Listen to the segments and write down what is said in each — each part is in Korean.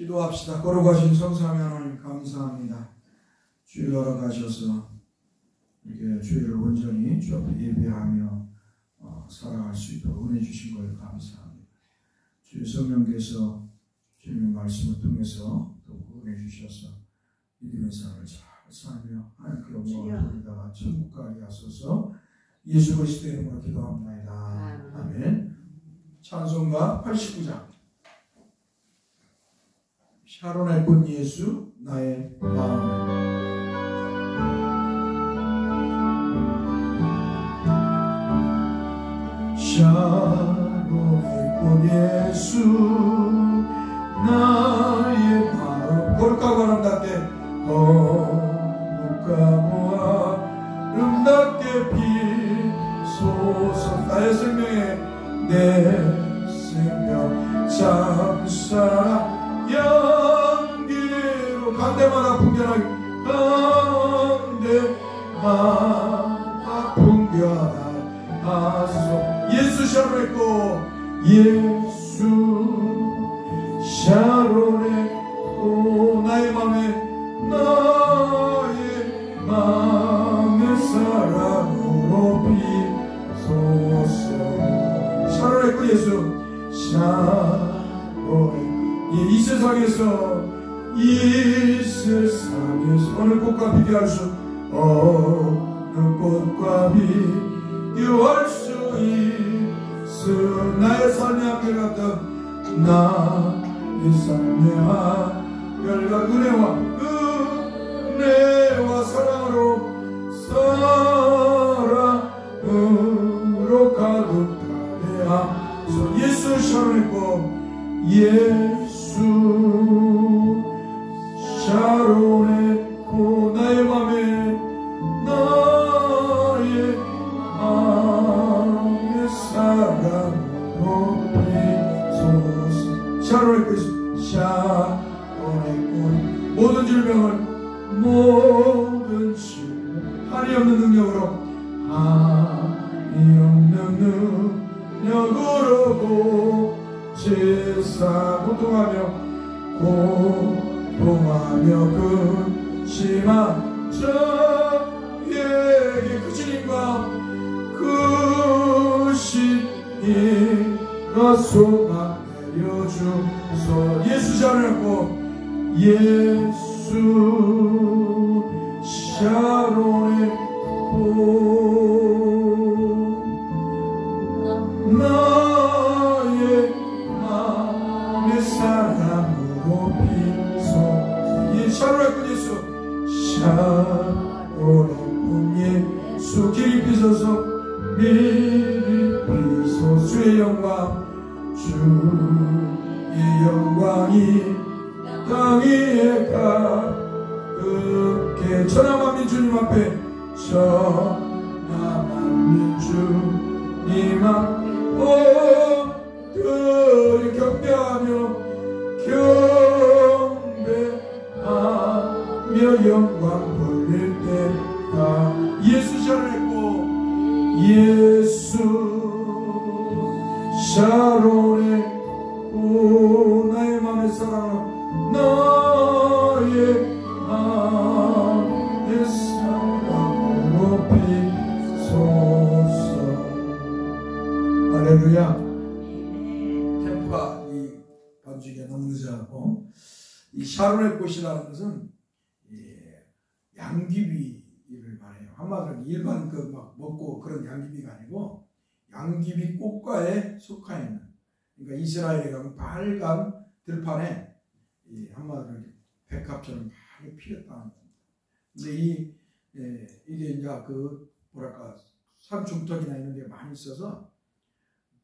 기도합시다. 거룩하신 성삼위 하나님 감사합니다. 주일 허락하셔서 이렇게 주일을 온전히 주 앞에 예배하며 살아갈 수 있도록 은혜 주신 걸 감사합니다. 주의 성령께서 주님의 말씀을 통해서 또 은혜 주셔서 믿음의 삶을 잘 살며 하나님께 영광을 돌리다가 천국 가게 하소서. 예수 그리스도의 이름으로 기도합니다. 아멘. 찬송가 89장. 샤론의 꽃 예수 나의 마음에. 샤론의 꽃 예수 나의 마음. 거룩하고 아름답게 거룩하고 아름답게 비소서. 나의 생명에 내 생명 잠시 연기로 간대마다 풍겨나게 간대마다 풍겨나게 하소. 예수 샤론의 꽃 예수 샤론의 꽃 나의 맘에 사랑으로 비소서. 샤론의 꽃 예수 샤론의 이 세상에서 어느 꽃과 비교할 수 어느 꽃과 비교할 수 있어. 나의 삶의 한결같은 나의 삶의 한결같은 은혜와 사랑으로 가득하게 하소서. 예수 샤론의 꽃 예수 샤론의 꽃 나의 맘에 사랑으로 비소서. 샤론의 꽃 샤론의 꽃 모든 질병은 한이 없는 능력으로 제사 고통하며 근심한 저에게 그 신임과 소망 내려주소. 예수 샤론의 꽃 예수 샤론의 꽃 나의 맘에 사랑으로 비소. 이 샤론의 꽃 예수 샤론의 꽃 예수 길이 비소서 미리 비소. 주의 영광 주의 영광이 땅 위에 가득해. 천하만민 주님 앞에 천하만민 주님 앞에 엎드려 경배하며 영광 돌릴 때가. 예수 샤론의 꽃 예수 샤론의 꽃 나의 맘에 사랑으로 나의 사랑으로 비소서. 할렐루야. 템포가 이 반주기가 너무 늦어가고, 이 샤론의 꽃이라는 것은 양귀비를 말해요. 한마디로 일반 막 먹고 그런 양귀비가 아니고 양귀비 꽃과에 속하 있는. 그러니까 이스라엘에 가면 빨간 들판에 한마디로 백합처럼 많이 피었다는 겁니다. 근데 이게 이제 산중턱이나 이런 데 많이 있어서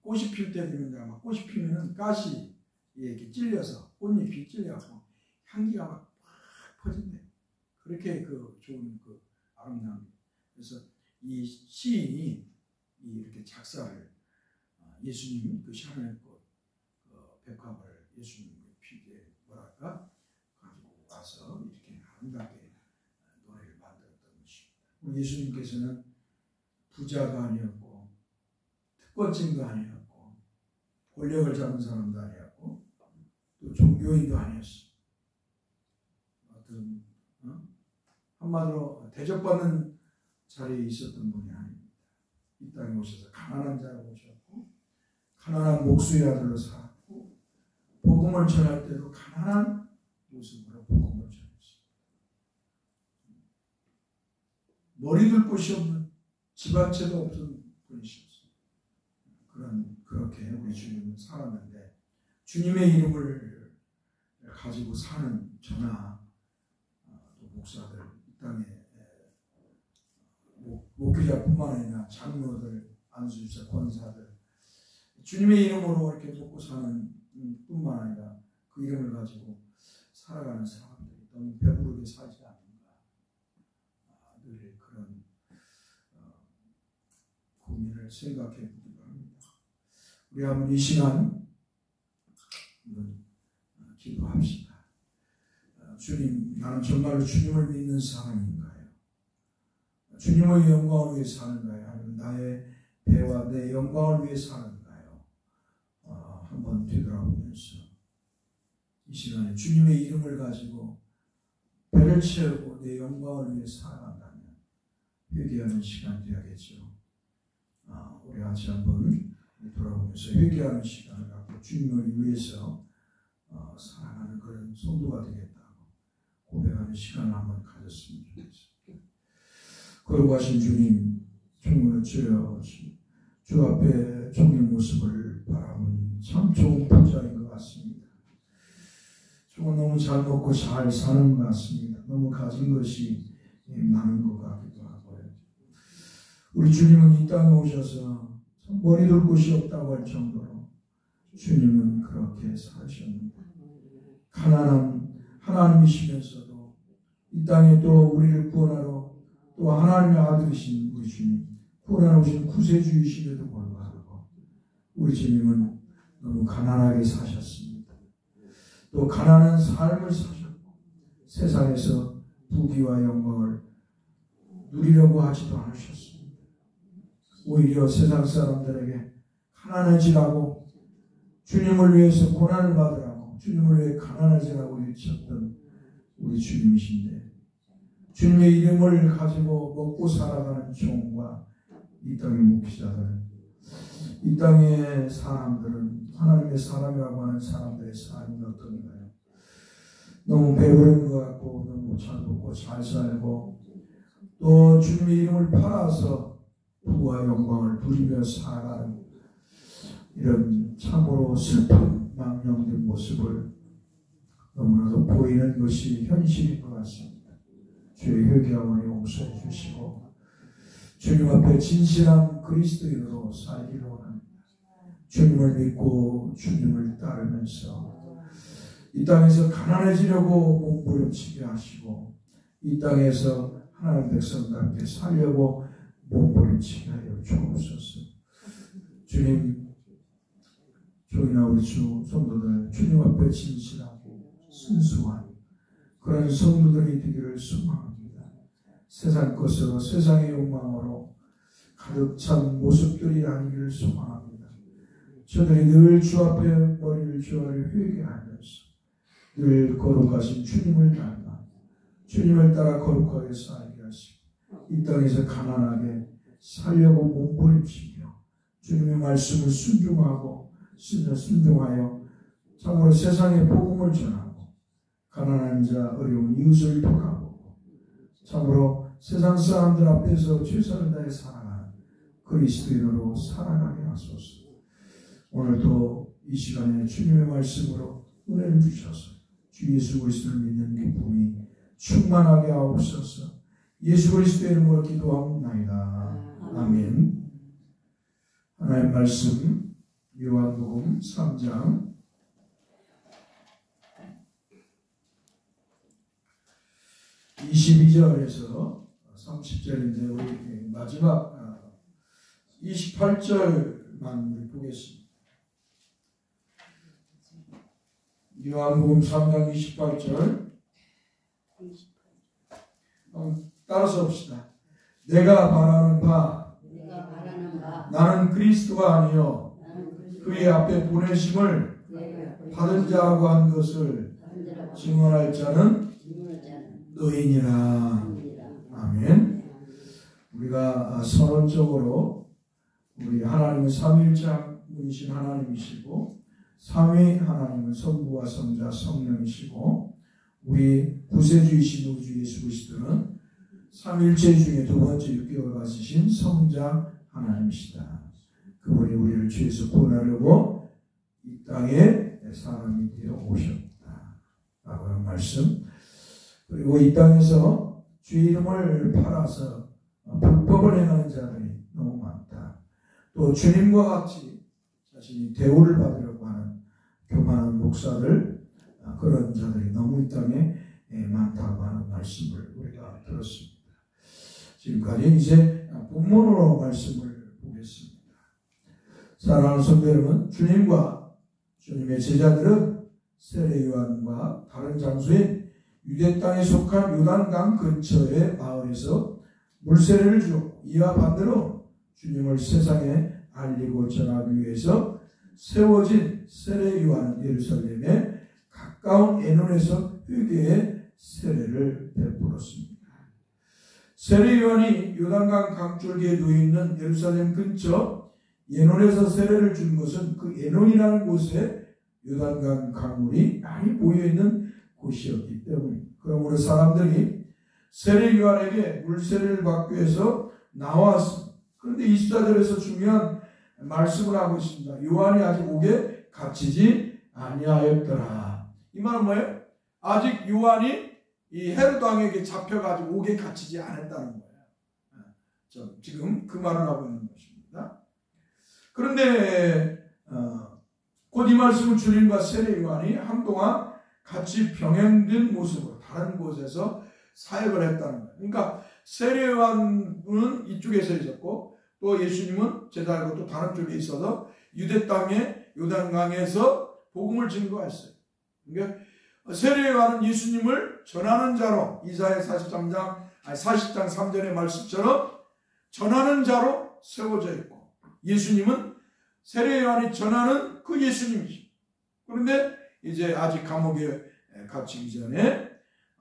꽃이 필 때 되면 아마 꽃이 피면은 가시 이렇게 찔려서 꽃잎이 찔려서 향기가 막 퍼진대. 그렇게 좋은 아름다움. 그래서 이 시인이 이렇게 작사를 예수님 샤론의 꽃 백합을 예수님 피게 가지고 와서 이렇게 아름답게 노래를 만들었던 것입니다. 예수님께서는 부자가 아니었고 특권층도 아니었고 권력을 잡은 사람도 아니었고 또 종교인도 아니었어. 어떤 한마디로 대접받는 자리에 있었던 분이 아닙니다. 이 땅에 오셔서 가난한 자로 오셨고 가난한 목수의 아들로 살았고 복음을 전할 때도 가난한 모습으로 복음을 전했습니다. 머리 둘 곳이 없는 집 한 채도 없는 분이셨어요. 그렇게 우리 주님은 살았는데 주님의 이름을 가지고 사는 저나 또 목사들 이 땅에 목회자뿐만 아니라 장로들, 안수주자, 권사들 주님의 이름으로 이렇게 먹고 사는 뿐만 아니라 그 이름을 가지고 살아가는 사람들이 너무 배부르게 살지 않는가 늘 그런 고민을 생각해 보기도 합니다. 우리 한번 이 시간 기도합시다. 주님, 나는 정말로 주님을 믿는 사람인가요? 주님의 영광을 위해 사는가요? 아니면 나의 배와 내 영광을 위해 사는가요? 한번 되돌아보면서 이 시간에 주님의 이름을 가지고 배를 채우고 내 영광을 위해 살아간다면 회개하는 시간이 되어야겠죠. 우리 같이 한번 돌아보면서 회개하는 시간을 갖고 주님을 위해서 살아가는 그런 성도가 되겠다고 고백하는 시간을 한번 가졌으면 좋겠습니다. 거룩하신 주님, 정말 주 앞에 종의 모습을 바라보니 참 좋은 부자인 것 같습니다. 정말 너무 잘 먹고 잘 사는 것 같습니다. 너무 가진 것이 많은 것 같기도 하고요. 우리 주님은 이 땅에 오셔서 머리 둘 곳이 없다고 할 정도로 주님은 그렇게 사셨습니다. 가난한 하나님이시면서도 이 땅에 또 우리를 구원하러 또 하나님의 아들이신 우리 주님 구원하러 오신 구세주이심에도 불구하고 우리 주님은 너무 가난하게 사셨습니다. 또 가난한 삶을 사셨고 세상에서 부귀와 영광을 누리려고 하지도 않으셨습니다. 오히려 세상 사람들에게 가난해지라고 주님을 위해서 고난을 받으라고 주님을 위해 가난해지라고 외쳤던 우리 주님이신데 주님의 이름을 가지고 먹고 살아가는 종과 이 땅의 목회자들 이 땅의 사람들은 하나님의 사람이라고 하는 사람들의 삶이 어떤가요? 너무 배부른 것 같고 너무 잘 먹고 잘 살고 또 주님의 이름을 팔아서 부와 영광을 누리며 살아가는 이런 참으로 슬픈 망령된 모습을 너무나도 보이는 것이 현실인 것 같습니다. 주의 회개하오니 용서해 주시고 주님 앞에 진실한 그리스도인으로 살기를 원합니다. 주님을 믿고 주님을 따르면서 이 땅에서 가난해지려고 몸부림치게 하시고 이 땅에서 하나님 백성답게 살려고 몸부림치게 하여 주옵소서. 주님, 저희나 우리 주 성도들 주님 앞에 진실하고 순수한 그런 성도들이 되기를 소망합니다. 세상 것으로 세상의 욕망으로 가득 찬 모습들이 아니기를 소망합니다. 저들이 늘 주 앞에 머리를 조아려 회개하면서 늘 거룩하신 주님을 닮아 주님을 따라 거룩하게 살게 하시고 이 땅에서 가난하게 살려고 몸부림치며 주님의 말씀을 순종하고 순종하여 참으로 세상에 복음을 전하고 가난한 자 어려운 이웃을 돌아보고 참으로 세상 사람들 앞에서 최선을 다해 살아가는 그리스도인으로 살아가게 하소서. 오늘도 이 시간에 주님의 말씀으로 은혜를 주셔서 주 예수 그리스도를 믿는 기쁨이 충만하게 하옵소서. 예수 그리스도의 이름으로 기도하옵나이다. 아멘. 하나님의 말씀 요한복음 3장 22절에서 30절인데 우리 마지막 28절만 보겠습니다. 요한복음 3장 28절 따라서 봅시다. 내가 바라는 바 나는 그리스도가 아니요 그의 앞에 보내심을 받은 자라고 한 것을 증언할 자는 노인이라. 아멘. 우리가 선언적으로 우리 하나님은 삼위일장이신 하나님이시고 삼위 하나님은 성부와 성자 성령이시고 우리 구세주이신 우주 예수 그리스도는 삼위일체 중에 두 번째 육격을 가지신 성자 하나님이시다. 그분이 우리를 죄에서 구원하려고 이 땅에 사람이 되어 오셨다 라고 하는 말씀. 그리고 이 땅에서 주 이름을 팔아서 불법을 행하는 자들이 너무 많다. 또 주님과 같이 자신이 대우를 받으려고 하는 교만한 목사들, 그런 자들이 너무 이 땅에 많다고 하는 말씀을 우리가 들었습니다. 지금까지 이제 본문으로 말씀을 보겠습니다. 사랑하는 성도 여러분, 주님과 주님의 제자들은 세례 요한과 다른 장소인 유대 땅에 속한 요단강 근처의 마을에서 물세례를 주고 이와 반대로 주님을 세상에 알리고 전하기 위해서 세워진 세례 요한은 예루살렘의 가까운 에논에서 회개의 세례를 베풀었습니다. 세례 요한이 요단강 강줄기에 놓여있는 예루살렘 근처 에논에서 세례를 준 것은 그 에논이라는 곳에 요단강 강물이 많이 모여있는 곳이었기 때문입니다. 그러므로 사람들이 세례 요한에게 물세례를 받기 위해서 나왔습니다. 그런데 24절에서 중요한 말씀을 하고 있습니다. 요한이 아직 옥에 갇히지 아니하였더라. 이 말은 뭐예요? 아직 요한이 이 헤롯 왕에게 잡혀가지고 옥에 갇히지 않았다는 거예요. 지금 그 말을 하고 있는 것입니다. 그런데 곧 이 말씀을 주님과 세례 요한이 한동안 같이 병행된 모습으로 다른 곳에서 사역을 했다는 거예요. 그러니까 세례 요한은 이쪽에서 있었고 또 예수님은 제자들과 또 다른 쪽에 있어서 유대 땅의 요단강에서 복음을 증거했어요. 그러니까 세례 요한은 예수님을 전하는 자로 이사야 40장 3절의 말씀처럼 전하는 자로 세워져 있고 예수님은 세례 요한이 전하는 그 예수님이죠. 그런데 이제 아직 감옥에 갇히기 전에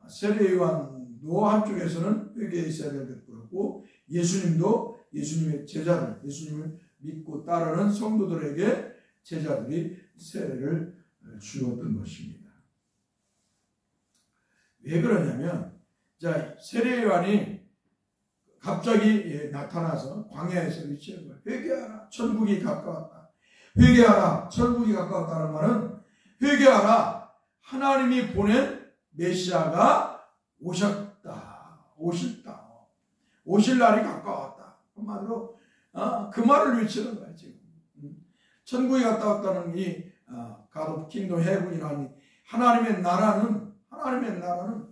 세례 요한도 한쪽에서는 회개의 세례를 베풀었고 예수님도 예수님의 제자들, 예수님을 믿고 따르는 성도들에게 제자들이 세례를 주었던 것입니다. 왜 그러냐면 세례 요한이 갑자기 나타나서 광야에서 외치는 거예요. 회개하라, 천국이 가까웠다. 회개하라, 천국이 가까웠다는 말은 회개하라, 하나님이 보낸 메시아가 오셨다. 오실 날이 가까웠다. 한마디로 그 말을 외치는 거예요. 지금 천국이 가까웠다는 이 God of Kingdom Heaven이라는 하나님의 나라는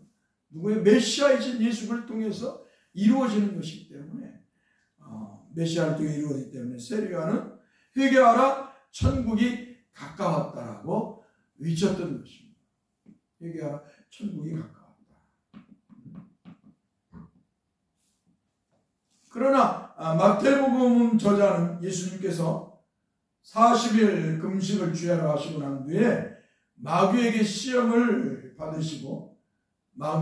누구의 메시아이신 예수를 통해서 이루어지는 것이기 때문에 메시아를 통해 이루어지기 때문에 세례 요한은 회개하라, 천국이 가까웠다라고 외쳤던 것입니다. 회개하라, 천국이 가까웠다. 그러나 마태복음 저자는 예수님께서 40일 금식을 주야로 하시고 난 뒤에 마귀에게 시험을 받으시고 난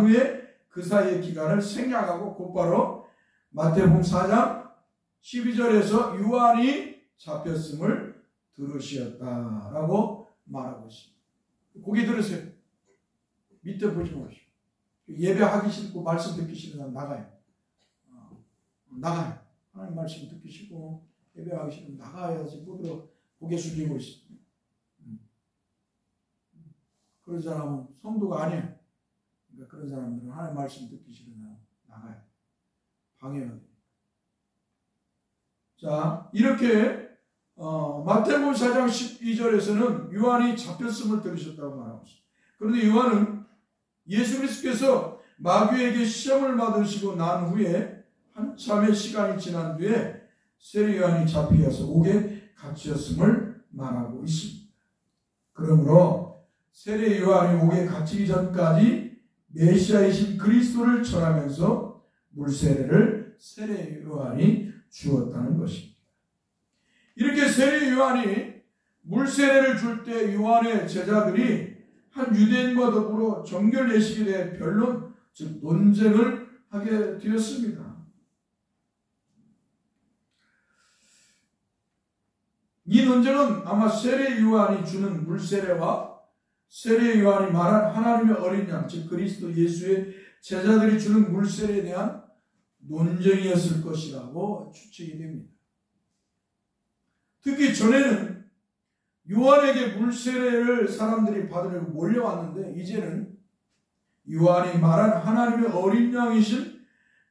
후에 그 사이의 기간을 생략하고 곧바로 마태복음 4장 12절에서 요한이 잡혔음을 들으시었다라고 말하고 있습니다. 고개 들으세요. 밑에 보지 마시고. 예배하기 싫고 말씀 듣기 싫으면 나가요. 하나님 말씀 듣기 싫고 예배하기 싫으면 나가야지. 고개 숙이고 있습니다. 그런 사람은 성도가 아니에요. 그러니까 그런 사람들은 하나님 말씀 듣기 싫으면 나가요. 방해가 돼요. 자, 이렇게 마태복음 4장 12절에서는 요한이 잡혔음을 들으셨다고 말하고 있습니다. 그런데 요한은 예수 그리스도께서 마귀에게 시험을 받으시고 난 후에 한참의 시간이 지난 뒤에 세례 요한이 잡혀서 옥에 갇혔음을 말하고 있습니다. 그러므로 세례 요한이 옥에 갇히기 전까지 메시아이신 그리스도를 전하면서 물세례를 세례 요한이 주었다는 것입니다. 이렇게 세례 요한이 물세례를 줄 때 요한의 제자들이 한 유대인과 더불어 정결 예식에 대해 변론, 즉 논쟁을 하게 되었습니다. 이 논쟁은 아마 세례 요한이 주는 물세례와 세례 요한이 말한 하나님의 어린 양, 즉 그리스도 예수의 제자들이 주는 물세례에 대한 논쟁이었을 것이라고 추측이 됩니다. 특히 전에는 요한에게 물세례를 사람들이 받으려고 몰려왔는데 이제는 요한이 말한 하나님의 어린 양이신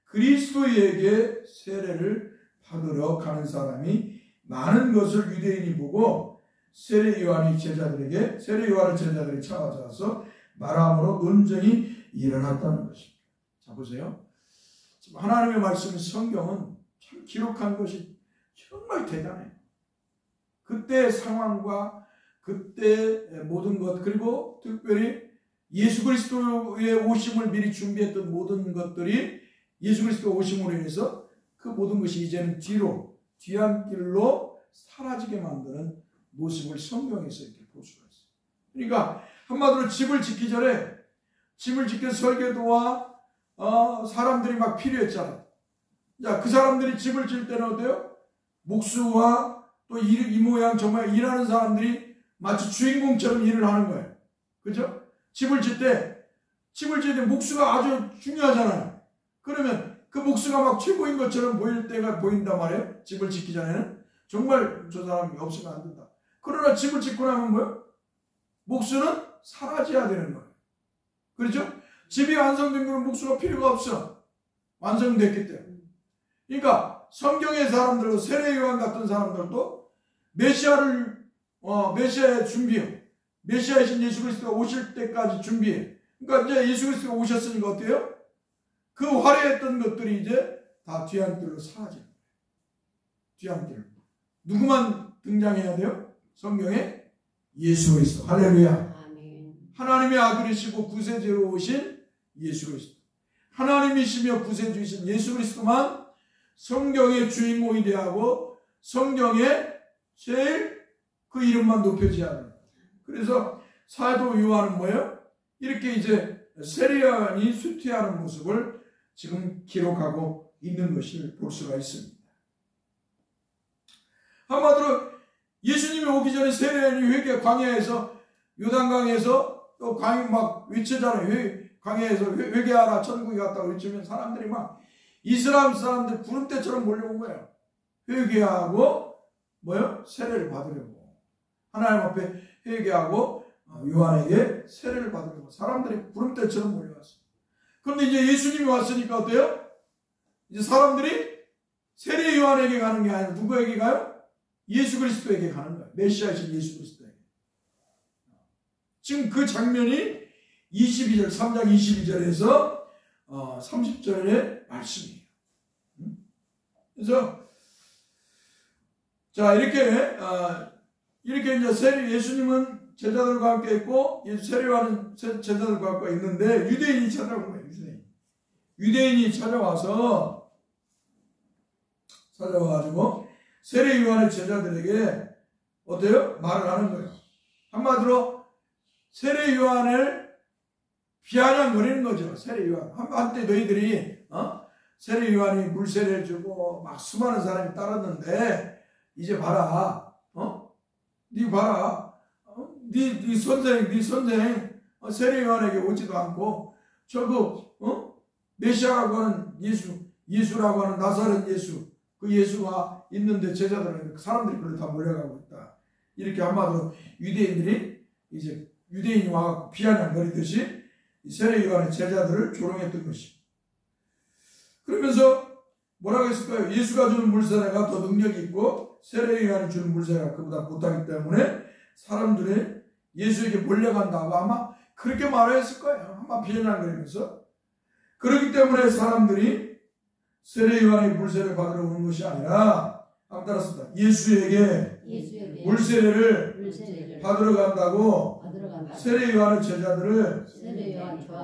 그리스도에게 세례를 받으러 가는 사람이 많은 것을 유대인이 보고 세례 요한의 제자들이 찾아와서 말함으로 논쟁이 일어났다는 것입니다. 자, 보세요. 지금 하나님의 말씀 성경은 참 기록한 것이 정말 대단해요. 그때 상황과 그때 모든 것, 그리고 특별히 예수 그리스도의 오심을 미리 준비했던 모든 것들이 예수 그리스도 오심으로 인해서 그 모든 것이 이제는 뒤안길로 사라지게 만드는 모습을 성경에서 이렇게 볼 수가 있어요. 그러니까 한마디로 집을 짓기 전에 집을 짓기 설계도와 사람들이 막 필요했잖아요. 자, 그 사람들이 집을 지을 때는 어때요? 목수와 또 이 모양 저 모양 일하는 사람들이 마치 주인공처럼 일을 하는 거예요. 그죠? 집을 짓을 때 목수가 아주 중요하잖아요. 그러면 그 목수가 막 최고인 것처럼 보일 때가 보인단 말이에요. 집을 짓기 전에는. 정말 저 사람이 없으면 안 된다. 그러나 집을 짓고 나면 뭐예요? 목수는 사라져야 되는 거예요. 그렇죠? 집이 완성된 거는 목수가 필요가 없어. 완성됐기 때문에. 그러니까 성경의 사람들도 세례 요한 같은 사람들도 메시아의 준비해. 메시아이신 예수 그리스도가 오실 때까지 준비해. 그러니까 이제 예수 그리스도가 오셨으니까 어때요? 그 화려했던 것들이 이제 다 뒤안길로 사라져요. 뒤안길로. 누구만 등장해야 돼요? 성경에 예수 그리스도. 할렐루야. 아멘. 하나님의 아들이시고 구세주로 오신 예수 그리스도. 하나님이시며 구세주이신 예수 그리스도만 성경의 주인공이 되어야 하고 성경에 제일 그 이름만 높여져야 합니다. 그래서 사도 요한은 뭐예요? 이렇게 이제 세례 요한이 쇠퇴하는 모습을 지금 기록하고 있는 것을 볼 수가 있습니다. 한마디로 예수님이 오기 전에 세례 요한이 광야에서 요단강에서 또 광야 막 외치잖아요. 광야에서 회개하라 천국에 갔다고 외치면 사람들이 막 이스라엘 사람들 구름대처럼 몰려온 거예요. 회개하고 뭐요? 세례를 받으려고. 하나님 앞에 회개하고 요한에게 세례를 받으려고 사람들이 구름대처럼 몰려왔어요. 그런데 이제 예수님이 왔으니까 어때요? 이제 사람들이 세례 요한에게 가는 게 아니라 누구에게 가요? 예수 그리스도에게 가는 거예요. 메시아이신 예수 그리스도에게. 지금 그 장면이 22절, 3장 22절에서 30절의 말씀이에요. 그래서 자, 이렇게 이제 예수님은 제자들과 함께 있고, 세례요한은 제자들과 함께 있는데, 유대인이 찾아온 거예요, 유대인이 찾아와가지고, 세례 요한의 제자들에게, 어때요? 말을 하는 거예요. 한마디로, 세례 요한을 비아냥거리는 거죠, 세례 요한. 한때 너희들이, 세례 요한이 물세례를 주고, 막 수많은 사람이 따랐는데, 이제 봐라, 네 봐라, 네 선생, 세례 요한에게 오지도 않고, 메시아라고 하는 예수라고 하는 나사렛 예수, 그 예수가 있는데 제자들은 사람들이 그걸 다 몰려가고 있다. 이렇게 한마디로 유대인이 와갖고 비아냥거리듯이 세례 요한의 제자들을 조롱했던 것입니다. 그러면서 뭐라고 했을까요? 예수가 주는 물세례가 더 능력이 있고 세례 요한이 주는 물세례가 그보다 못하기 때문에 사람들이 예수에게 몰려간다고 아마 그렇게 말했을 거예요. 아마 비아냥거리면서. 그렇기 때문에 사람들이 세례 요한의 물세례를 받으러 오는 것이 아니라 따랐습니다. 예수에게 물세례를 받으러 간다고 세례 요한의 제자들을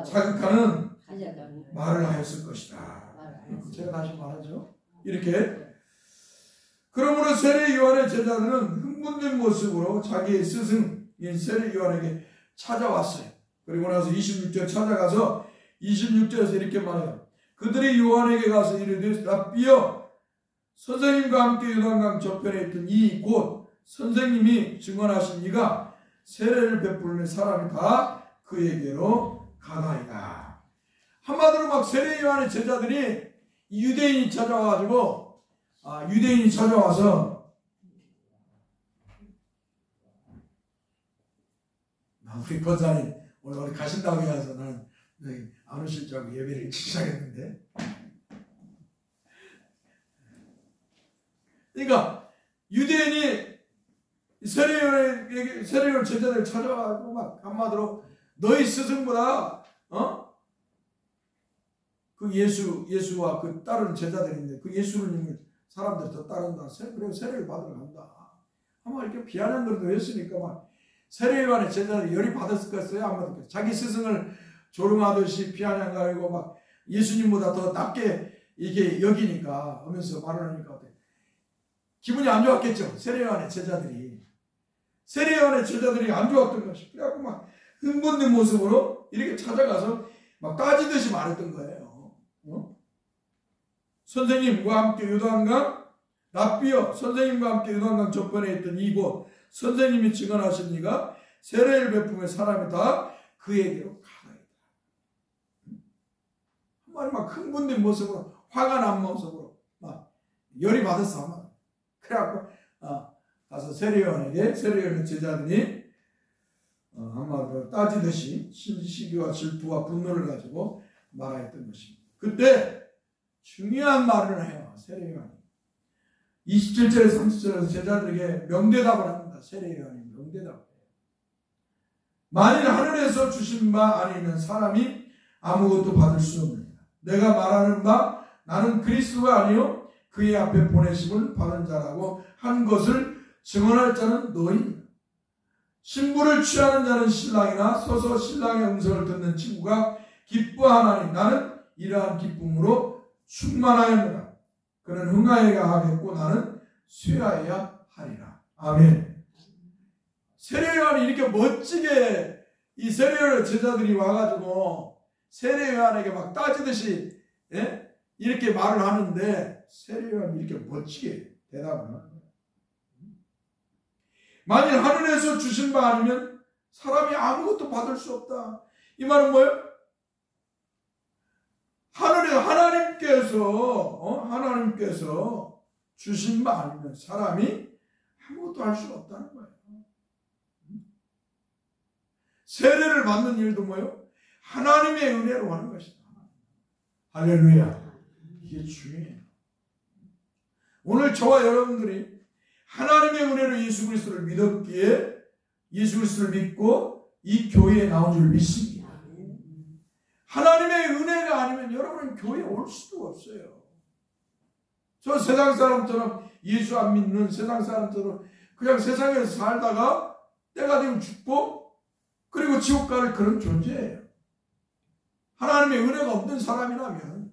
자극하는 말을 하였을 것이다. 제가 다시 말하죠. 이렇게. 그러므로 세례 요한의 제자들은 흥분된 모습으로 자기의 스승인 세례 요한에게 찾아왔어요. 그리고 나서 26절 찾아가서 26절에서 이렇게 말해요. 그들이 요한에게 가서 이르되 랍비여, 선생님과 함께 요단강 저편에 있던 이 곳 선생님이 증언하신 이가 세례를 베푸는 사람이 다 그에게로 가나이다. 한마디로 막 세례 요한의 제자들이 유대인이 찾아와가지고 유대인이 찾아와서 우리 권사님 오늘 가신다고 해서 나는 안 오실 줄 알고 예배를 시작했는데, 그러니까 유대인이 세례요한 제자들 찾아와서 막 한마디로 너희 스승보다 그 예수와 그 따르는 제자들인데 그 예수를 사람들이 더 따른다. 그리고 세례를 받으러 간다. 아마 이렇게 비아냥거리도 했으니까 막 세례요한의 제자들이 열이 받았을 거였어요. 아마 자기 스승을 조롱하듯이 비아냥거리고 막 예수님보다 더 낮게 이게 여기니까 하면서 말을 하니까 어때? 기분이 안 좋았겠죠. 세례요한의 제자들이 안 좋았던 것이. 그래갖고 막 흥분된 모습으로 이렇게 찾아가서 막 따지듯이 말했던 거예요. 선생님과 함께 요단강 랍비여, 선생님과 함께 요단강 저편에 있던 이곳 선생님이 증언하신 이가 세례를 베푸며 사람이 다 그에게로 가나이다. 한마디 막 흥분된 모습으로, 화가 난 모습으로 막 열이 받았어. 아마 그래갖고 가서 세례요한의 제자들이 한마디로 따지듯이 시기와 질투와 분노를 가지고 말하였던 것입니다. 그때 중요한 말을 해요. 세례요한이 27절에 30절에서 제자들에게 명대답을 합니다. 세례요한이 명대답을 해요. 만일 하늘에서 주신 바 아니면 사람이 아무것도 받을 수 없느니라. 내가 말하는 바 나는 그리스도가 아니요 그의 앞에 보내심을 받은 자라고 한 것을 증언할 자는 너희니라. 신부를 취하는 자는 신랑이나 서서 신랑의 음성을 듣는 친구가 기뻐하나니 나는 이러한 기쁨으로 충만하였노라. 그는 흥하여야 하겠고 나는 쇠하여야 하리라. 아멘. 세례요한이 이렇게 멋지게 이 세례요한 제자들이 와가지고 세례요한에게 막 따지듯이 이렇게 말을 하는데 세례요한이 이렇게 멋지게 대답을 하는 거예요. 만일 하늘에서 주신 바 아니면 사람이 아무것도 받을 수 없다. 이 말은 뭐예요? 하늘에 하나님께서 주신 바 아니면 사람이 아무것도 할 수가 없다는 거예요. 세례를 받는 일도 뭐예요? 하나님의 은혜로 하는 것이다. 할렐루야. 이게 중요해요. 오늘 저와 여러분들이 하나님의 은혜로 예수 그리스도를 믿었기에 예수 그리스도를 믿고 이 교회에 나온 줄 믿습니다. 하나님의 은혜가 아니면 여러분은 교회에 올 수도 없어요. 저 세상 사람처럼 예수 안 믿는 세상 사람처럼 그냥 세상에서 살다가 때가 되면 죽고 그리고 지옥 가는 그런 존재예요. 하나님의 은혜가 없는 사람이라면.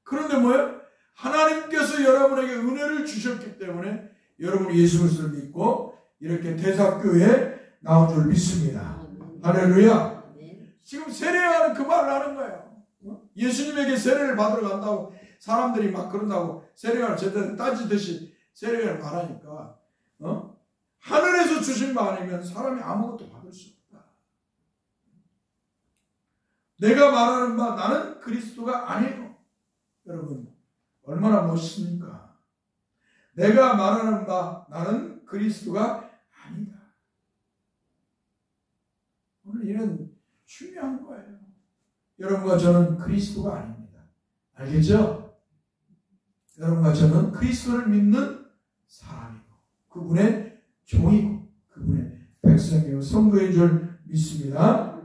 그런데 뭐예요? 하나님께서 여러분에게 은혜를 주셨기 때문에 여러분이 예수 그리스도를 믿고 이렇게 대사교회에 나온 줄 믿습니다. 할렐루야. 지금 세례하는 그 말을 하는 거예요. 예수님에게 세례를 받으러 간다고 사람들이 막 그런다고 세례를 제대로 따지듯이 세례를 말하니까 하늘에서 주신 바 아니면 사람이 아무것도 받을 수 없다. 내가 말하는 바 나는 그리스도가 아니에요. 여러분 얼마나 멋있습니까? 내가 말하는 바 나는 그리스도가 아니다. 오늘 이런 중요한 거예요. 여러분과 저는 그리스도가 아닙니다. 알겠죠? 여러분과 저는 그리스도를 믿는 사람이고 그분의 종이고 그분의 백성이고 성도인 줄 믿습니다.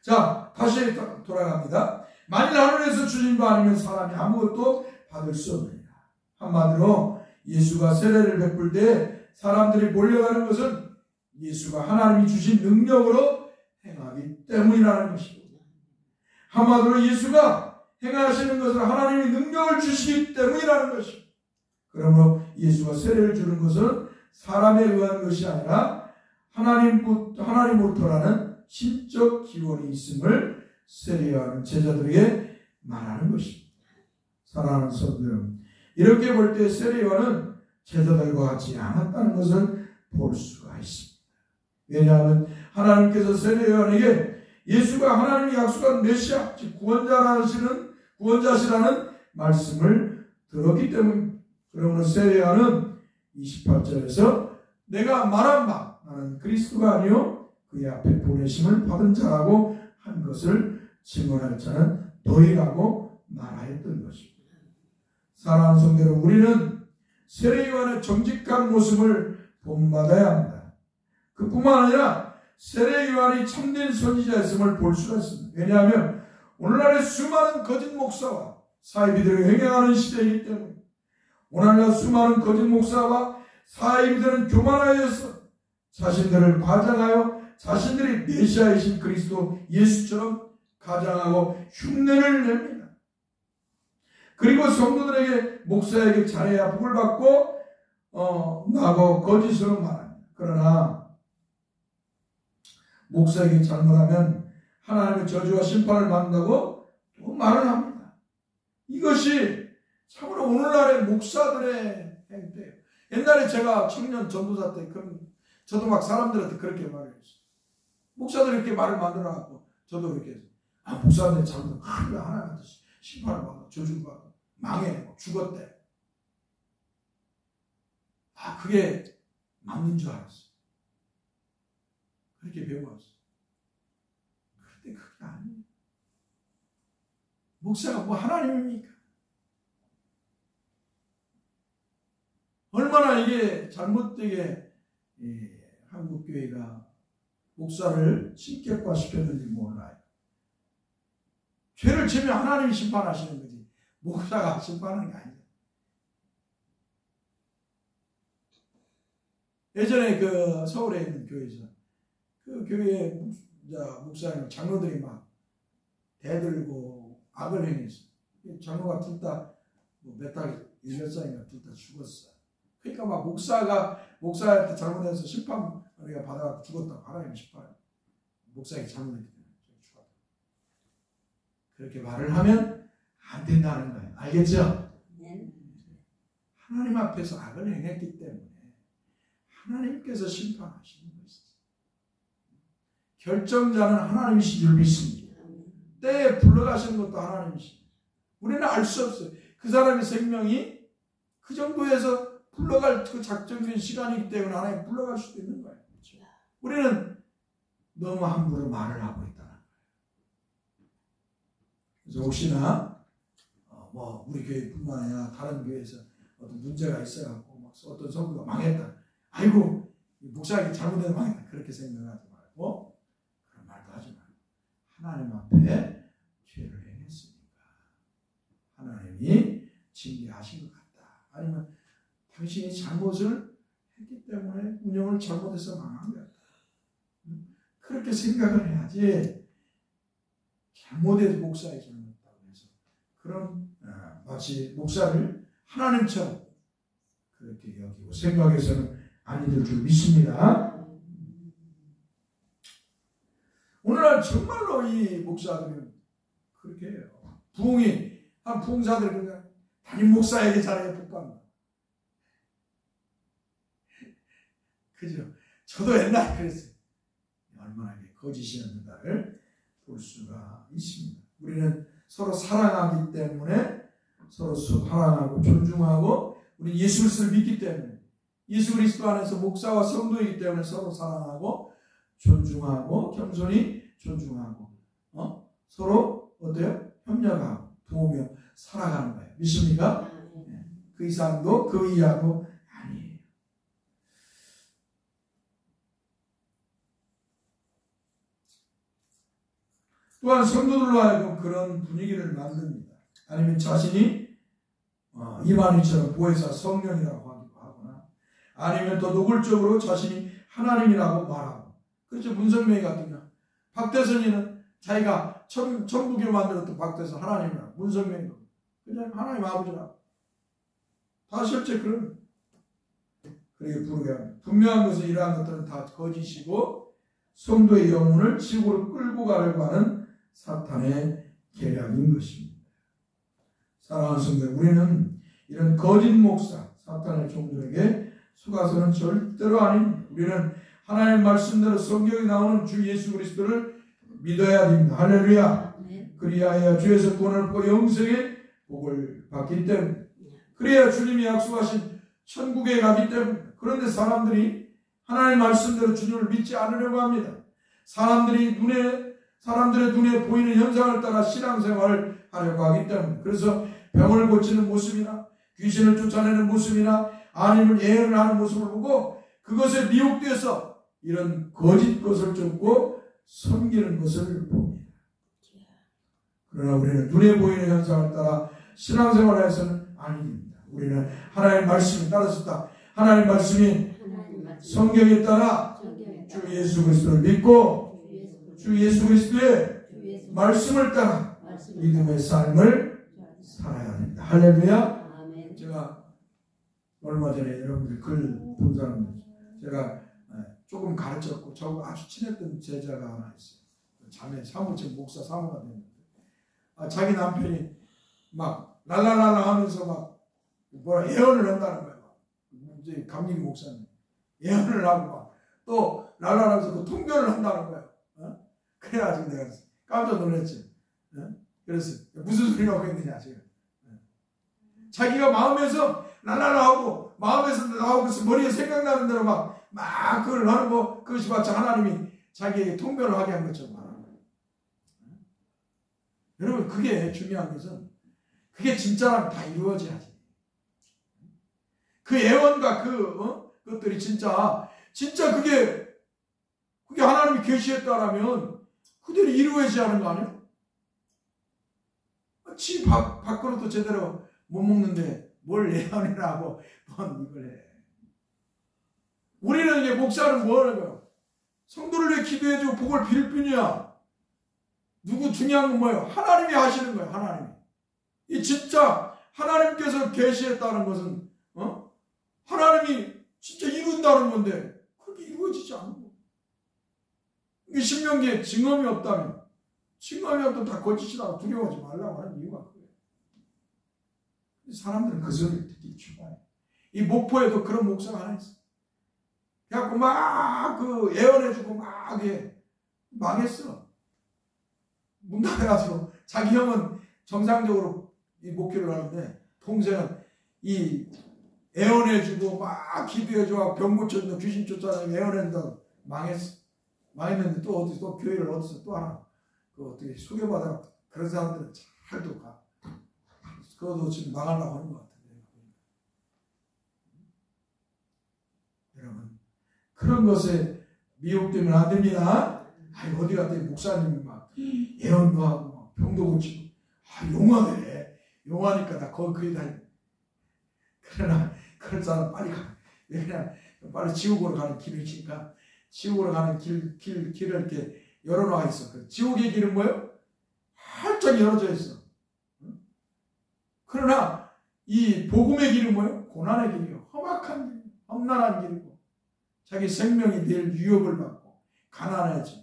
자, 다시 돌아갑니다. 만일 하늘에서 주신 바 아니면 사람이 아무것도 받을 수 없느니라. 한마디로 예수가 세례를 베풀 때 사람들이 몰려가는 것은 예수가 하나님이 주신 능력으로 행하기 때문이라는 것입니다. 한마디로 예수가 행하시는 것을 하나님이 능력을 주시기 때문이라는 것입니다. 그러므로 예수가 세례를 주는 것은 사람에 의한 것이 아니라 하나님으로부터라는 신적 기원이 있음을 세례요한은 제자들에게 말하는 것입니다. 사랑하는 성도 여러분, 이렇게 볼 때 세례요한은 제자들과 같지 않았다는 것을 볼 수가 있습니다. 왜냐하면 하나님께서 세례요한에게 예수가 하나님이 약속한 메시아, 즉 구원자시라는 말씀을 들었기 때문입니다. 그러므로 세례요한은 28절에서 내가 말한 바 나는 그리스도가 아니요 그의 앞에 보내심을 받은 자라고 한 것을 증언할 자는 너희라고 말하였던 것입니다. 사랑하는 성도 여러분, 우리는 세례요한의 정직한 모습을 본받아야 합니다. 그뿐만 아니라 세례요한이 참된 선지자였음을 볼 수가 있습니다. 왜냐하면 오늘날의 수많은 거짓 목사와 사이비들이 횡행하는 시대이기 때문에 오늘날 수많은 거짓 목사와 사이비들은 교만하여서 자신들을 과장하여 자신들이 메시아이신 그리스도 예수처럼 가장하고 흉내를 냅니다. 그리고 성도들에게 목사에게 잘해야 복을 받고 나고 거짓으로 말합니다. 그러나 목사에게 잘못하면 하나님의 저주와 심판을 받는다고 또 말을 합니다. 이것이 참으로 오늘날의 목사들의 행태예요. 옛날에 제가 청년 전도사 때 저도 막 사람들한테 그렇게 말했어요. 목사들이 이렇게 말을 만들어갖고 저도 이렇게 했어요. 목사한테 잘못하면 하나님한테 심판을 받아 저주를 받아 망해 죽었대. 그게 맞는 줄 알았어요. 그렇게 배워왔어요. 그런데 그게 아니에요. 목사가 뭐 하나님입니까? 얼마나 이게 잘못되게 한국교회가 목사를 신격화시켰는지 몰라요. 죄를 지면 하나님이 심판하시는 거지 목사가 심판하는 게 아니에요. 예전에 그 서울에 있는 교회에서 그 교회 목사님 장로들이 막 대들고 악을 행했어. 장로가 둘 다 몇 달, 1년짜리가 둘 다 죽었어. 그러니까 막 목사한테 잘못해서 심판 우리가 받아갖고 죽었다고 하나님 심판. 목사에게 잘못했기 때문에 죽었다. 그렇게 말을 하면 안 된다는 거예요. 알겠죠? 네. 하나님 앞에서 악을 행했기 때문에 하나님께서 심판하시는 것이죠. 결정자는 하나님이신 줄 믿습니다. 때에 불러가시는 것도 하나님이십니다. 우리는 알 수 없어요. 그 사람의 생명이 그 정도에서 불러갈 그 작정된 시간이기 때문에 하나님 불러갈 수도 있는 거예요. 그렇죠? 우리는 너무 함부로 말을 하고 있다는 거예요. 그래서 혹시나 우리 교회뿐만 아니라 다른 교회에서 어떤 문제가 있어갖고 어떤 성도가 망했다. 아이고 목사에게 잘못해서 망했다. 그렇게 생각하지 말고 그런 말도 하지 말고 하나님 앞에 죄를 행했으니까 하나님이 징계하신 것 같다. 아니면 당신이 잘못을 했기 때문에 운영을 잘못해서 망한 것 같다. 그렇게 생각을 해야지 잘못해서 목사에 잘못했다고 해서 그런 마치 목사를 하나님처럼 그렇게 여기고 생각해서는 아니될 줄 믿습니다. 오늘날 정말로 이 목사들은 그렇게 해요. 부흥사들이 그냥 담임 목사에게 잘해야 복받는다. 그죠? 저도 옛날에 그랬어요. 얼마나 거짓이었는가를 볼 수가 있습니다. 우리는 서로 사랑하기 때문에 서로 사랑하고 존중하고 우리 예수 그리스도를 믿기 때문에 예수 그리스도 안에서 목사와 성도이기 때문에 서로 사랑하고 존중하고 겸손히 존중하고 서로 어때요? 협력하고 도우며 살아가는 거예요. 믿습니까? 네. 그 이상도 그 이하도 아니에요. 또한 성도들로 하여금 그런 분위기를 만듭니다. 아니면 자신이 이만희처럼 보혜사 성령이라고 하기도 하거나 아니면 더 노골적으로 자신이 하나님이라고 말하고 그렇죠. 문성명이 같은 경우 박대선이는 자기가 천부교 만들었던 박대선 하나님이라고 문성명이도 그냥 하나님 아버지라고 다 실제 그렇게 부르게 합니다. 분명한 것은 이러한 것들은 다 거짓이고 성도의 영혼을 지옥으로 끌고 가려고 하는 사탄의 계략인 것입니다. 사랑하는 성도, 우리는 이런 거짓 목사, 사탄의 종들에게 속아서는 절대로 아닙니다. 우리는 하나님의 말씀대로 성경에 나오는 주 예수 그리스도를 믿어야 됩니다. 할렐루야. 그리하여 주에서 구원을 얻고 영생의 복을 받기 때문에, 그래야 주님이 약속하신 천국에 가기 때문에. 그런데 사람들이 하나님의 말씀대로 주님을 믿지 않으려고 합니다. 사람들의 눈에 보이는 현상을 따라 신앙생활을 하려고 하기 때문에. 그래서 병을 고치는 모습이나 귀신을 쫓아내는 모습이나 아니면 예언을 하는 모습을 보고 그것에 미혹되어서 이런 거짓 것을 쫓고 섬기는 것을 봅니다. 그러나 우리는 눈에 보이는 현상을 따라 신앙생활을 해서는 아닙니다. 우리는 하나님의 말씀에 따라서 하나님의 말씀이 성경에 따라 주 예수 그리스도를 믿고 주 예수 그리스도의 말씀을 따라 믿음의 삶을 살아야 합니다. 할렐루야. 제가 얼마 전에 여러분들 글 본 사람들 제가 조금 가르쳤고 저하고 아주 친했던 제자가 하나 있어요. 자매 사무직 목사 사무가 됐는데 자기 남편이 막 랄랄랄라 하면서 막 뭐라 예언을 한다는 거예요. 이제 감리기 목사님 예언을 하고 막 또 랄랄하면서 또 통변을 한다는 거예요. 그래가지고 내가 깜짝 놀랐지. 그래서 무슨 소리라고 했느냐 지금. 자기가 마음에서 랄랄라 하고 마음에서 나오고 머리에 생각나는 대로 막 그걸 하는 거, 그것이 마치 하나님이 자기에게 통변을 하게 한 것처럼 말하는 거예요. 여러분, 그게 중요한 것은 그게 진짜라면 다 이루어져야지. 그 예언과 그것들이 진짜 그게 하나님이 계시했다라면 그대로 이루어져야 하는 거 아니에요? 지 밥그릇도 제대로 못 먹는데 뭘 예언을 하고 뭔 이걸 해. 우리는 이제 목사는 뭐 하는 거예요? 성도를 위해 기도해주고 복을 빌 뿐이야. 누구 중요한 건 뭐예요? 하나님이 하시는 거예요. 하나님이. 이 진짜 하나님께서 계시했다는 것은 하나님이 진짜 이룬다는 건데 그렇게 이루어지지 않는 거예요. 이게 신명기에 증언이 없다면 다 거짓이라고 두려워하지 말라고 하는 이유가 그거예요. 사람들은 그 소리를 듣기 좋아해요. 이 목포에도 그런 목사가 하나 있어요. 그래갖고 막 예언해주고 막 망했어. 문 닫아가지고 자기 형은 정상적으로 이 목회를 하는데 동생은 이 예언해주고 막 기도해주고 병 고쳐준다 귀신 쫓아내고 예언한다 망했어. 망했는데 또 교회를 어디서 또 하나 어떻게 소개받아 그런 사람들은 잘 또 가. 그것도 지금 망하려고 하는 것 같은데. 여러분, 그런 것에 미혹되면 안 됩니다. 어디 갔더니 목사님이 막 예언도 하고 막 병도 고치고 용하네. 용하니까 나 거기 다니. 그러나 그런 사람 빨리 가. 왜냐 빨리 지옥으로 가는 길을 치니까 지옥으로 가는 길을 이렇게 열어놔 있어. 그 지옥의 길은 뭐예요? 활짝 열어져 있어. 그러나 이 복음의 길은 뭐예요? 고난의 길이요. 험악한 길, 험난한 길이고 자기 생명이 늘 위협을 받고 가난해지고.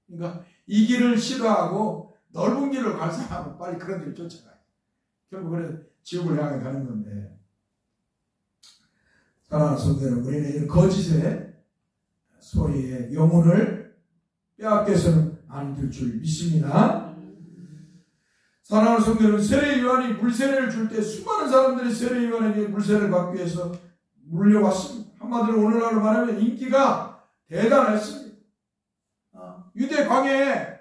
그러니까 이 길을 싫어하고 넓은 길을 갈 사람은 빨리 그런 길을 쫓아가요. 결국 그래 지옥을 향해 가는 건데. 사랑하는 성도들, 우리는 이런 거짓의 소리에 영혼을 빼앗겨서는 안 될 줄 믿습니다. 사랑하는 성도들은 세례 요한이 물세례를 줄 때 수많은 사람들이 세례 요한에게 물세례를 받기 위해서 물려왔습니다. 한마디로 오늘날로 말하면 인기가 대단했습니다. 유대 광야에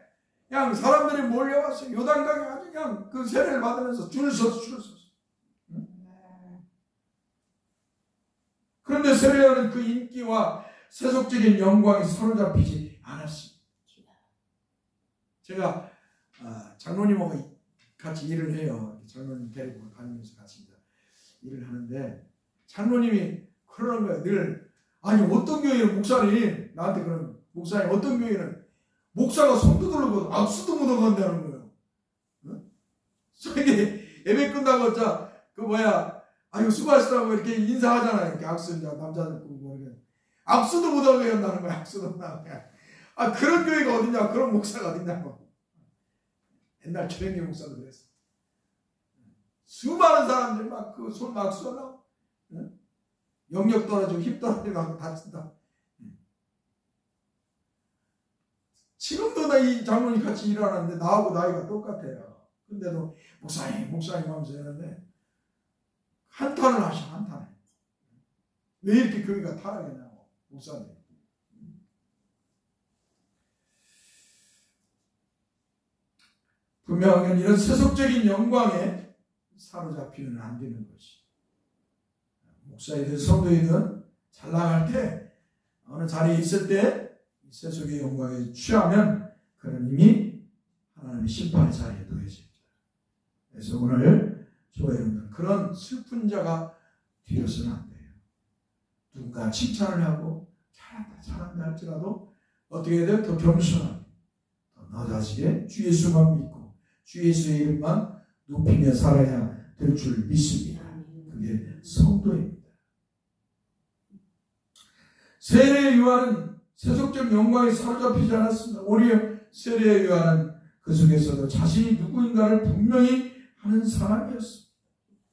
그냥 사람들이 몰려왔어요. 요단강에 아주 그냥 그 세례를 받으면서 줄을 섰어. 그런데 세례 요한은 그 인기와 세속적인 영광에 사로잡히지 않았습니다. 제가 장로님하고 같이 일을 해요. 장로님 데리고 다니면서 같이 일을 하는데 장로님이 그러는 거예요. 늘 아니 어떤 교회는 목사님 나한테 그러는 목사님 어떤 교회는 목사가 손도 들고 악수도 묻어간다는 거예요. 이게 예배 끝나고 아이고 수고하시다고 이렇게 인사하잖아요. 이렇게 악수, 남자들 보고 이렇게 악수도 못하게 한다는 거야. 악수도 못하게. 아, 그런 교회가 어딨냐, 그런 목사가 어딨냐고. 옛날 최영기 목사도 그랬어. 수많은 사람들이 막 그 손 악수하려고, 응? 영역 떨어지고 힘 떨어지고 막 다친다. 지금도 나 이 장로님 같이 일하는데 나하고 나이가 똑같아요. 근데도 목사님 하면서 했는데 한탄을 하셔, 한탄을. 왜 이렇게 교회가 타락했냐고, 목사님. 분명하게 이런 세속적인 영광에 사로잡히면 안 되는 것이. 목사이든 성도이든 잘 나갈 때, 어느 자리에 있을 때 세속의 영광에 취하면 그는 이미 하나님의 심판의 자리에 놓여집니다. 그래서 오늘 저와 여러분들 그런 슬픈 자가 되어서는 안 돼요. 누군가 칭찬을 하고 잘한다 할지라도 어떻게 해야 돼요? 더 겸손하게, 더 낮아지게 주 예수만 믿고 주 예수의 이름만 높이며 살아야 될 줄 믿습니다. 그게 성도입니다. 세례 요한은 세속적 영광에 사로잡히지 않았습니다. 오히려 세례 요한은 그 속에서도 자신이 누구인가를 분명히 하는 사람이었습니다.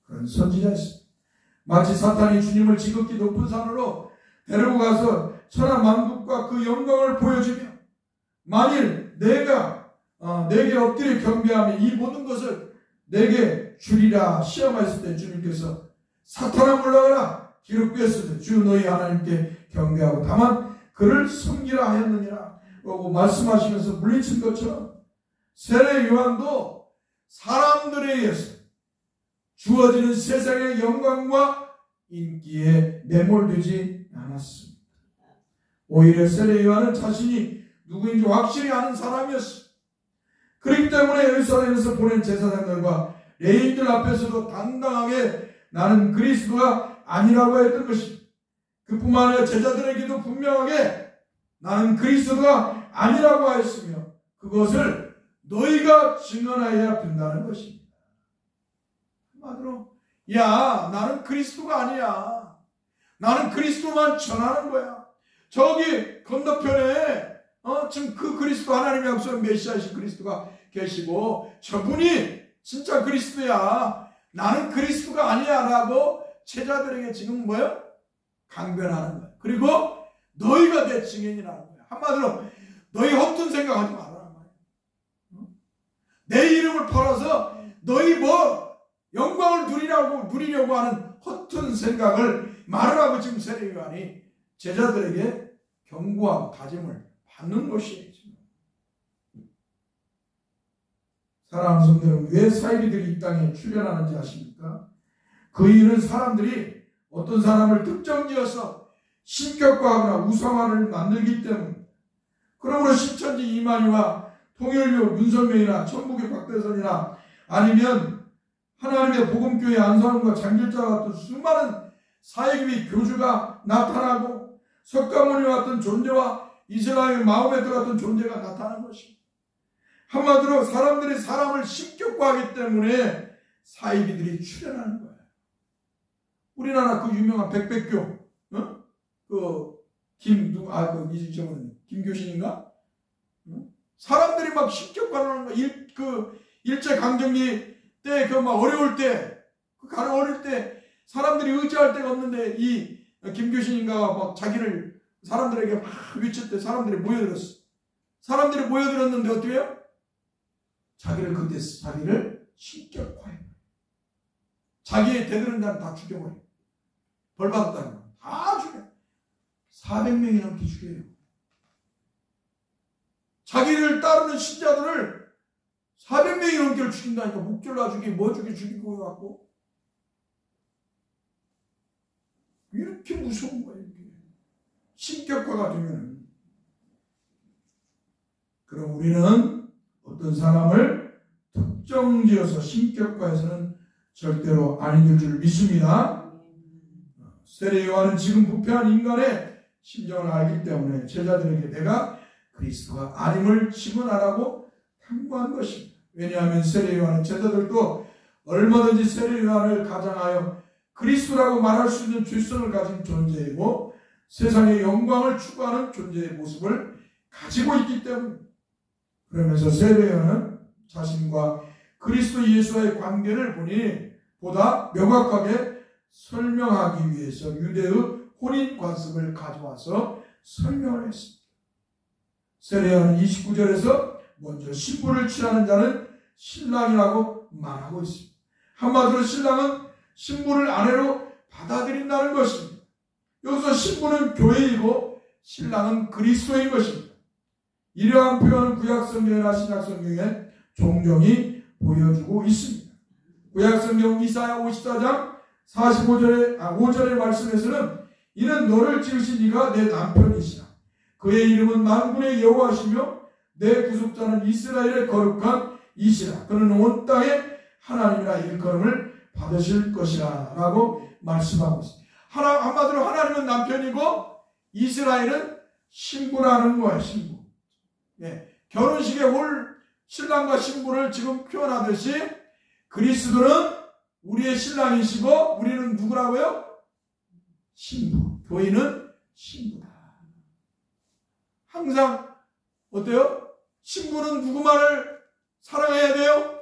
그런 선지자였습니다. 마치 사탄이 주님을 지극히 높은 산으로 데리고 가서 천하 만국과 그 영광을 보여주며 만일 내가 내게 엎드려 경배하며 이 모든 것을 내게 주리라 시험하였을 때 주님께서 사탄아 물러가라 기록되었으되 주 너희 하나님께 경배하고 다만 그를 섬기라 하였느니라 라고 말씀하시면서 물리친 것처럼 세례 요한도 사람들에 의해서 주어지는 세상의 영광과 인기에 매몰되지 않았습니다. 오히려 세례 요한은 자신이 누구인지 확실히 아는 사람이었습니다. 그렇기 때문에 예루살렘에서 보낸 제사장들과 레위인들 앞에서도 당당하게 나는 그리스도가 아니라고 했던 것입니다. 그뿐만 아니라 제자들에게도 분명하게 나는 그리스도가 아니라고 하였으며 그것을 너희가 증언하여야 된다는 것입니다. 한마디로 야 나는 그리스도가 아니야. 나는 그리스도만 전하는 거야. 저기 건너편에 지금 그 그리스도 하나님의 약속한 메시아이신 그리스도가 계시고 저분이 진짜 그리스도야. 나는 그리스도가 아니야 라고 제자들에게 지금 뭐요? 강변하는 거야. 그리고 너희가 내 증인이라는 거야. 한마디로 너희 허튼 생각하지 말라는 거야. 내 이름을 팔아서 너희 뭐 영광을 누리려고 하는 허튼 생각을 말하라고 지금 세례 요한이 제자들에게 경고하고 다짐을 받는 것이에요. 사랑하는 성도 여러분, 왜 사이비들이 이 땅에 출현하는지 아십니까? 그 이유는 사람들이 어떤 사람을 특정지어서 신격화하거나 우상화를 만들기 때문입니다. 그러므로 신천지 이만희와 통일교 문선명이나 천국의 박대선이나 아니면 하나님의 복음교회 안상훈과 장길자와 같은 수많은 사이비 교주가 나타나고 석가모니와 같은 존재와 이슬람의 마호메트 같은 존재가 나타난 것입니다. 한마디로 사람들이 사람을 신격화하기 때문에 사이비들이 출현하는 거예요. 우리나라 그 유명한 백백교, 김교신인가? 사람들이 막 신격화하는 거. 일제강점기 때 그 막 어려울 때, 어릴 때 사람들이 의지할 데가 없는데 이 김교신인가가 막 자기를 사람들에게 막 외칠 때 사람들이 모여들었어. 사람들이 모여들었는데 어떻게 해요? 자기를 신격화해. 자기의 대들은 자는 다 죽여버려. 벌 받았다는 거. 다 죽여. 400명이 넘게 죽여요. 자기를 따르는 신자들을 400명이 넘게 죽인다니까. 목졸라 죽이고 뭐 죽이고 해갖고. 이렇게 무서운 거예요. 이렇게. 신격화가 되면. 그럼 우리는 어떤 사람을 특정지어서 신격화해서는 절대로 아닌 줄 믿습니다. 세례 요한은 지금 부패한 인간의 심정을 알기 때문에 제자들에게 내가 그리스도가 아님을 증언하라고 당부한 것입니다. 왜냐하면 세례 요한의 제자들도 얼마든지 세례 요한을 가장하여 그리스도라고 말할 수 있는 죄성을 가진 존재이고 세상의 영광을 추구하는 존재의 모습을 가지고 있기 때문입니다. 그러면서 세례요한은 자신과 그리스도 예수와의 관계를 보니 보다 명확하게 설명하기 위해서 유대의 혼인 관습을 가져와서 설명을 했습니다. 세례요한은 29절에서 먼저 신부를 취하는 자는 신랑이라고 말하고 있습니다. 한마디로 신랑은 신부를 아내로 받아들인다는 것입니다. 여기서 신부는 교회이고 신랑은 그리스도인 것입니다. 이러한 표현은 구약성경이나 신약성경에 종종이 보여주고 있습니다. 구약성경 이사야 54장 5절의 말씀에서는 이는 너를 지으신 이가 내 남편이시라. 그의 이름은 만군의 여호와시며 내 구속자는 이스라엘의 거룩한 이시라. 그는 온 땅에 하나님이라 일컬음을 받으실 것이라 라고 말씀하고 있습니다. 한마디로 하나님은 남편이고 이스라엘은 신부라는 거예요. 신부. 예, 결혼식에 올 신랑과 신부를 지금 표현하듯이 그리스도는 우리의 신랑이시고 우리는 누구라고요? 신부. 교인은 신부다. 항상 어때요? 신부는 누구만을 사랑해야 돼요?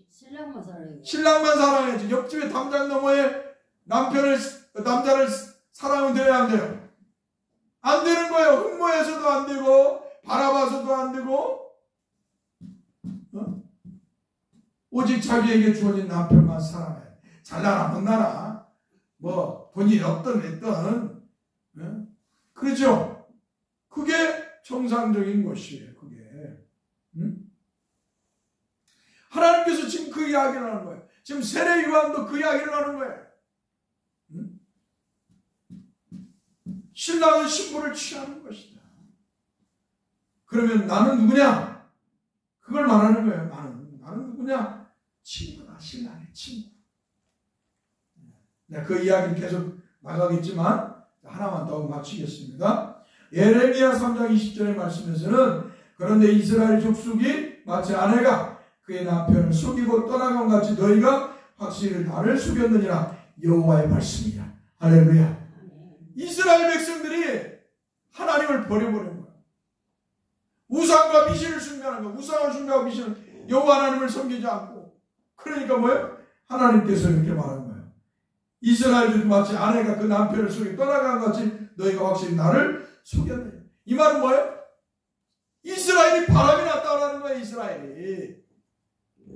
신랑만 사랑해야죠. 신랑만 사랑해야지. 옆집에 담장 너머에 남자를 사랑하면 돼요, 안 돼요? 안 되는 거예요. 흠모해서도 안 되고 바라봐서도 안 되고 오직 자기에게 주어진 남편만 사랑해. 잘나나 못나나 뭐 돈이 없든 했든 그렇죠? 그게 정상적인 것이에요. 그게 하나님께서 지금 그 이야기를 하는 거예요. 지금 세례 요한도 그 이야기를 하는 거예요. 신랑은 신부를 취하는 것이다. 그러면 나는 누구냐? 그걸 말하는 거예요. 나는 누구냐? 친구다. 신랑의 친구. 그 이야기는 계속 나가겠지만 하나만 더 마치겠습니다. 예레미야 3장 20절의 말씀에서는 그런데 이스라엘 족속이 마치 아내가 그의 남편을 속이고 떠나간 같이 너희가 확실히 나를 속였느니라. 여호와의 말씀이야. 할렐루야. 이스라엘 백성들이 하나님을 버려버린 거야. 우상과 미신을 숭배하는 거야. 우상을 숭배하고 미신을 여호와 하나님을 섬기지 않고. 그러니까 뭐예요? 하나님께서 이렇게 말한 거예요. 이스라엘들이 마치 아내가 그 남편을 속이 떠나간 같이 너희가 확실히 나를 속였느냐. 이 말은 뭐예요? 이스라엘이 바람이 났다라는 거예요. 이스라엘이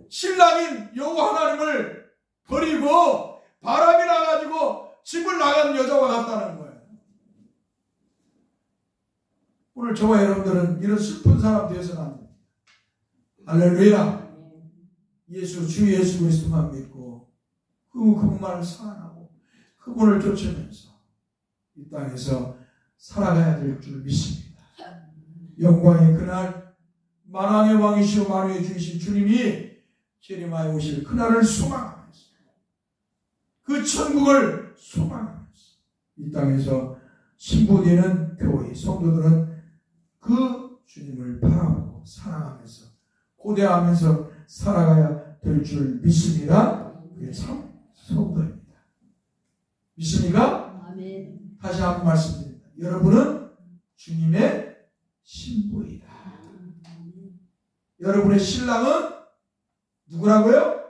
신랑인 여호와 하나님을 버리고 바람이 나가지고 집을 나간 여자와 같다는 거예요. 오늘 저와 여러분들은 이런 슬픈 사람 되어서는 안 됩니다. 할렐루야. 주 예수 그리스도만 믿고 그분만을 사랑하고 그분을 쫓으면서 이 땅에서 살아가야 될 줄 믿습니다. 영광의 그날 만왕의 왕이시오 만유의 주이신 주님이 재림하여 오실 그날을 소망하면서 그 천국을 소망하면서 이 땅에서 신부되는 교회 성도들은 그 주님을 바라보고 사랑하면서 고대하면서 살아가야 될 줄 믿습니다. 그게 참 성도입니다. 믿습니까? 아멘. 다시 한번 말씀드립니다. 여러분은 주님의 신부이다. 여러분의 신랑은 누구라고요?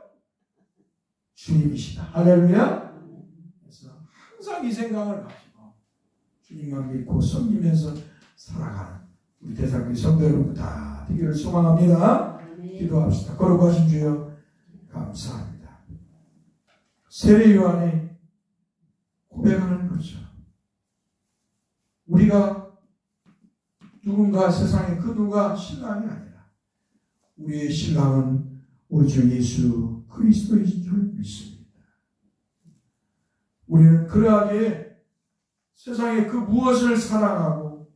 주님이시다. 할렐루야. 그래서 항상 이 생각을 가지고 주님만 믿고 섬기면서 살아가는 우리 대상교회 성도 여러분 다 되기를 소망합니다. 기도합시다. 거룩하신 주여 감사합니다. 세례 요한이 고백하는 거죠. 우리가 누군가 세상에 그 누가 신랑이 아니라 우리의 신랑은 우리 주 예수 그리스도이신 줄 믿습니다. 우리는 그러하기에 세상에 그 무엇을 사랑하고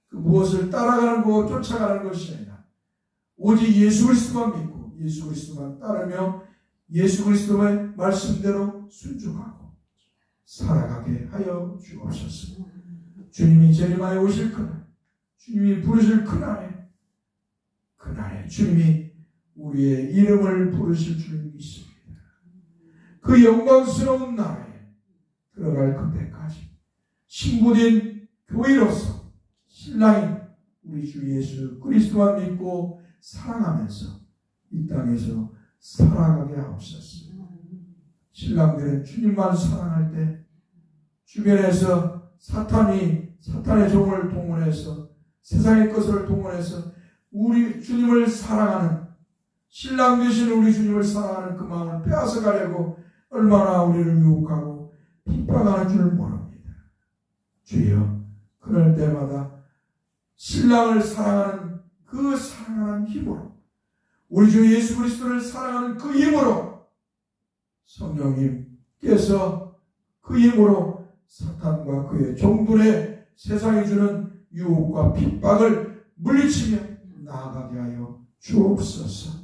그 무엇을 따라가는 것 쫓아가는 것이 아니라 오직 예수 그리스도만 믿고 예수 그리스도만 따르며 예수 그리스도의 말씀대로 순종하고 살아가게 하여 주옵소서. 주님이 재림하여 오실 그날, 주님이 부르실 그날에 주님이 우리의 이름을 부르실 줄 믿습니다. 그 영광스러운 날에 들어갈 그때까지 신부된 교회로서 신랑이 우리 주 예수 그리스도만 믿고 사랑하면서 이 땅에서 살아가게 하옵소서. 신랑들은 주님만 사랑할 때 주변에서 사탄의 종을 동원해서 세상의 것을 동원해서 우리 주님을 사랑하는 신랑 되신 우리 주님을 사랑하는 그 마음을 빼앗아가려고 얼마나 우리를 유혹하고 핍박하는 줄 모릅니다. 주여, 그럴 때마다 신랑을 사랑하는 그 사랑하는 힘으로 우리 주 예수 그리스도를 사랑하는 그 힘으로 성령님께서 그 힘으로 사탄과 그의 종들의 세상이 주는 유혹과 핍박을 물리치며 나아가게 하여 주옵소서.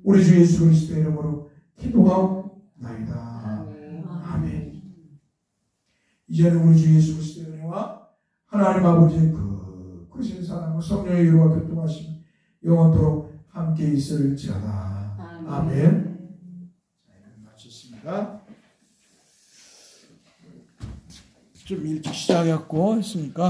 우리 주 예수 그리스도의 이름으로 기도하옵나이다. 아멘. 이제는 우리 주 예수 그리스도의 은혜와 하나님 아버지의 크신 사랑과 성령의 위로와 교통하심 영원토록 함께 있을지어다. 아멘. 마쳤습니다. 좀 일찍 시작했고 했으니까